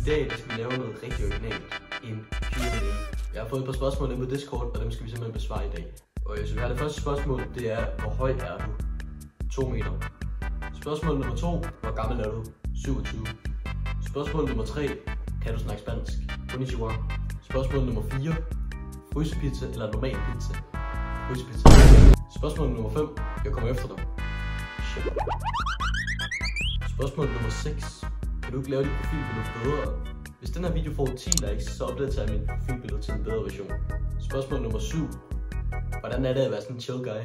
dag skal vi lave noget rigtig originalt. En Q&A. Jeg har fået et par spørgsmål inde på Discord, og dem skal vi simpelthen besvare i dag. Og så vi har det første spørgsmål, det er, hvor høj er du? 2 meter. Spørgsmål nummer 2, hvor gammel er du? 27. Spørgsmål nummer 3, kan du snakke spansk? Konnichiwa. Spørgsmål nummer 4, frysepizza eller normal pizza? Frysepizza. Spørgsmål nummer 5, jeg kommer efter dig. Shit. Spørgsmål nummer 6, kan du ikke lave dit profilbillede bedre? Hvis den her video får 10 likes, så opdaterer jeg mit profilbillede til en bedre version. Spørgsmål nummer 7, hvordan er det at være sådan en chill guy?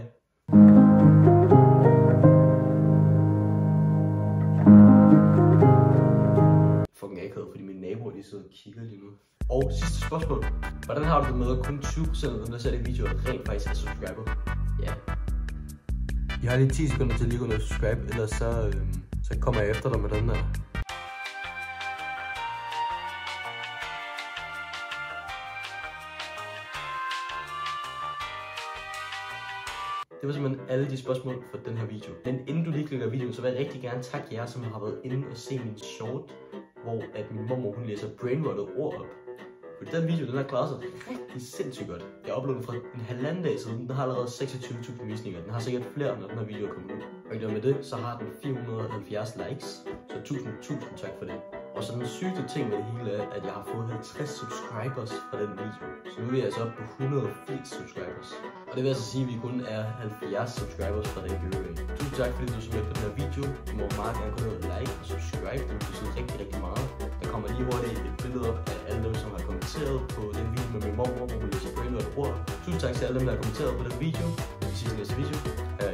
Fucking akavet, fordi mine naboer de sidder og kigger lige nu. Og sidste spørgsmål, hvordan har du det med at kun 20% af dem, der ser de videoer, rent faktisk er subscriber? Ja. Jeg har lige 10 sekunder til lige at gå ned og subscribe, ellers så kommer jeg efter dig med den her. Det var simpelthen alle de spørgsmål for den her video. Men inden du lige klikker videoen, så vil jeg rigtig gerne takke jer, som har været inde og se min short, hvor at min mormor hun læser brainrotted ord op. For den video, den har klaret sig rigtig sindssygt godt. Jeg uploadede fra en halvanden dag siden, den har allerede 26.000 visninger. Den har sikkert flere, når den her video er kommet ud. Og med det, så har den 470 likes. Så tusind tak for det. Og så den sygeste ting med det hele er, at jeg har fået 50 subscribers fra den video. Så nu er jeg altså oppe på 180 subscribers. Og det vil altså sige, at vi kun er 70 subscribers fra den giveaway. Tusind tak fordi du så med på den her video. Du må meget gerne gå ned og like og subscribe. Det betyder rigtig meget. Der kommer lige hurtigt et billede op af alle dem, som har kommenteret på den video med min mormor, hvor hun læser brainrotted ord. Tusind tak til alle dem, der har kommenteret på den video. Vi ses i næste video. Hej.